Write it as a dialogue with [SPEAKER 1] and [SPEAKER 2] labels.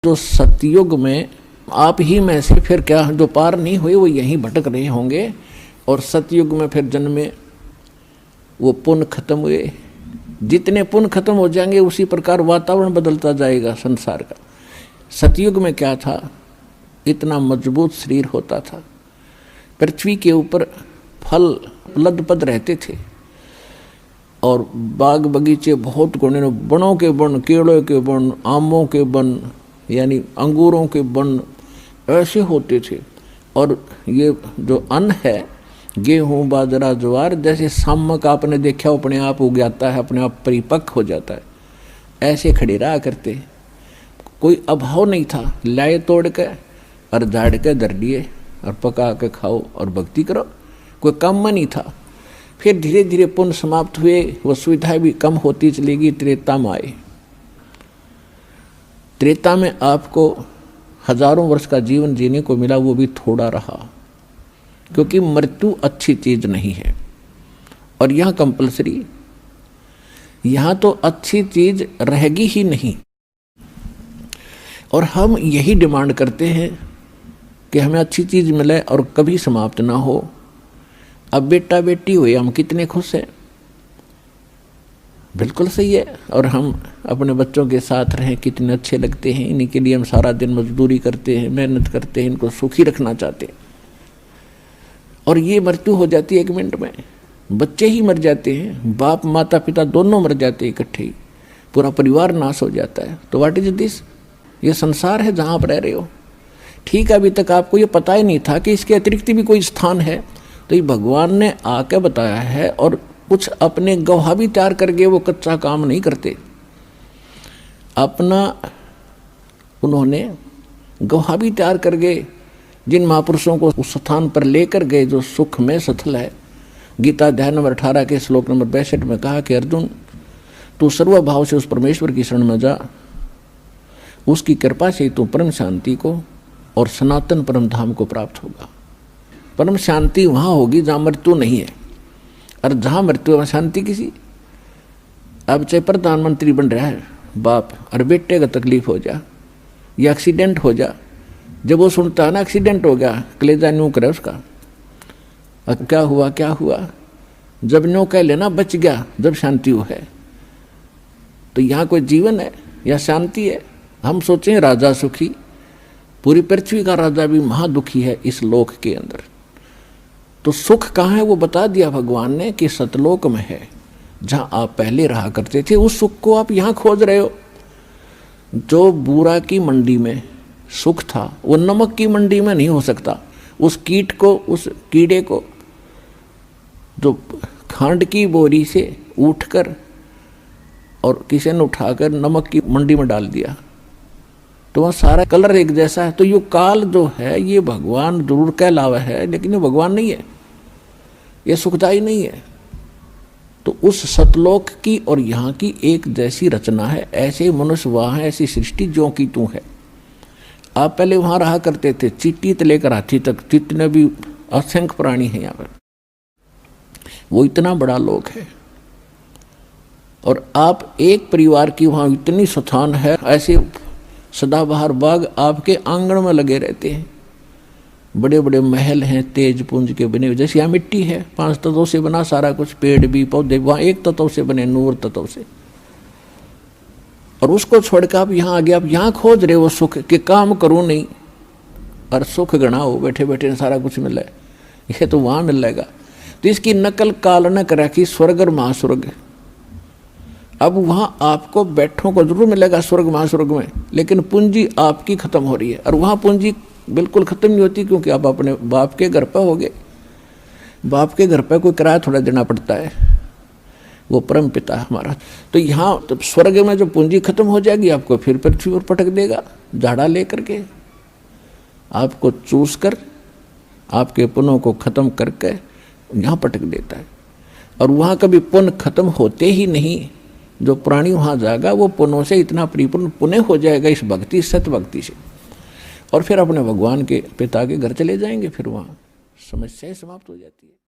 [SPEAKER 1] जो सतयुग में आप ही में से फिर क्या जो पार नहीं हुए वो यहीं भटक रहे होंगे, और सतयुग में फिर जन्मे वो पुण्य खत्म हुए। जितने पुण्य खत्म हो जाएंगे उसी प्रकार वातावरण बदलता जाएगा संसार का। सतयुग में क्या था, इतना मजबूत शरीर होता था, पृथ्वी के ऊपर फल लदपद रहते थे और बाग बगीचे बहुत गुणे, बनों के बन, केलों के बन, आमों के बन, यानी अंगूरों के बन ऐसे होते थे। और ये जो अन्न है, गेहूँ बाजरा ज्वार, जैसे सामक आपने देखा अपने आप उग जाता है, अपने आप परिपक्व हो जाता है, ऐसे खड़े रहा करते। कोई अभाव नहीं था, लाए तोड़ के और झाड़ के धर लिए और पका के खाओ और भक्ति करो, कोई काम नहीं था। फिर धीरे धीरे पुण्य समाप्त हुए, वो सुविधाएं भी कम होती चली गई। त्रेता में आए। त्रेता में आपको हजारों वर्ष का जीवन जीने को मिला, वो भी थोड़ा रहा, क्योंकि मृत्यु अच्छी चीज नहीं है। और यहाँ कंपलसरी, यहाँ तो अच्छी चीज रहेगी ही नहीं। और हम यही डिमांड करते हैं कि हमें अच्छी चीज मिले और कभी समाप्त ना हो। अब बेटा बेटी हुए, हम कितने खुश हैं, बिल्कुल सही है। और हम अपने बच्चों के साथ रहें, कितने अच्छे लगते हैं। इन्हीं के लिए हम सारा दिन मजदूरी करते हैं, मेहनत करते हैं, इनको सुखी रखना चाहते हैं। और ये मृत्यु हो जाती है 1 मिनट में। बच्चे ही मर जाते हैं, बाप माता पिता दोनों मर जाते हैं इकट्ठे ही, पूरा परिवार नाश हो जाता है। तो व्हाट इज दिस? ये संसार है जहाँ आप रह रहे हो। ठीक है, अभी तक आपको ये पता ही नहीं था कि इसके अतिरिक्त भी कोई स्थान है, तो ये भगवान ने आके बताया है। और कुछ अपने गवाह भी तैयार करके वो कच्चा काम नहीं करते, अपना उन्होंने गवाह भी तैयार करके जिन महापुरुषों को उस स्थान पर लेकर गए जो सुख में सथल है। गीता अध्याय नंबर 18 के श्लोक नंबर 62 में कहा कि अर्जुन, तू सर्वभाव से उस परमेश्वर की शरण में जा, उसकी कृपा से तू परम शांति को और सनातन परम धाम को प्राप्त होगा। परम शांति वहाँ होगी जहाँ मृत्यु नहीं है, और जहाँ मृत्यु वहाँ शांति किसी। अब चाहे प्रधानमंत्री बन रहा है बाप, और बेटे का तकलीफ हो जा या एक्सीडेंट हो जा, जब वो सुनता है ना एक्सीडेंट हो गया, कलेजा न्यू करे उसका, अब क्या हुआ क्या हुआ, जब न्यू कह लेना बच गया, जब शांति हो है। तो यहाँ कोई जीवन है या शांति है? हम सोचें राजा सुखी, पूरी पृथ्वी का राजा भी महादुखी है इस लोक के अंदर। तो सुख कहाँ है वो बता दिया भगवान ने कि सतलोक में है, जहाँ आप पहले रहा करते थे। उस सुख को आप यहाँ खोज रहे हो। जो बूरा की मंडी में सुख था वो नमक की मंडी में नहीं हो सकता। उस कीट को, उस कीड़े को जो खांड की बोरी से उठकर और किसी ने उठाकर नमक की मंडी में डाल दिया, तो वह सारा कलर एक जैसा है। तो ये काल जो है ये भगवान जरूर कहलावा है, लेकिन ये भगवान नहीं है, ये सुखदाई नहीं है। तो उस सतलोक की और यहाँ की एक जैसी रचना है। ऐसे मनुष्य वहाँ है, ऐसी सृष्टि जो की तू है। आप पहले वहाँ रहा करते थे, चींटी से लेकर हाथी तक, जितने भी असंख्य प्राणी हैं यहाँ पर, वो इतना बड़ा लोक है। और आप एक परिवार की वहाँ इतनी स्थान है, ऐसे सदाबहार बाग आपके आंगन में लगे रहते हैं। बड़े बड़े महल हैं तेज पुंज के बने हुए, जैसे यहाँ मिट्टी है 5 तत्वों से बना सारा कुछ, पेड़ भी पौधे, वहाँ 1 तत्व से बने, नूर तत्व से। और उसको छोड़कर आप यहाँ आ गए, आप यहाँ खोज रहे हो सुख के, काम करूँ नहीं और सुख गणा हो, बैठे बैठे सारा कुछ मिल रहा है, ये तो वहाँ मिल जाएगा। तो इसकी नकल काल न करा कि स्वर्ग और महास्वर्ग। अब वहाँ आपको बैठों को जरूर मिलेगा स्वर्ग महास्वर्ग में, लेकिन पूंजी आपकी खत्म हो रही है। और वहाँ पूंजी बिल्कुल खत्म नहीं होती, क्योंकि आप अपने बाप के घर पर हो गए। बाप के घर पर कोई किराया थोड़ा देना पड़ता है, वो परम पिता है हमारा। तो यहाँ तो स्वर्ग में जो पूंजी खत्म हो जाएगी, आपको फिर पृथ्वी पर पटक देगा, झाड़ा ले करके आपको चूस कर आपके पुण्यों को खत्म करके यहाँ पटक देता है। और वहाँ कभी पुण्य खत्म होते ही नहीं। जो प्राणी वहाँ जाएगा वो पुण्यों से इतना परिपूर्ण पुण्य हो जाएगा इस भक्ति, सत भक्ति से, और फिर अपने भगवान के पिता के घर चले जाएंगे। फिर वहाँ समस्याएं समाप्त हो जाती है।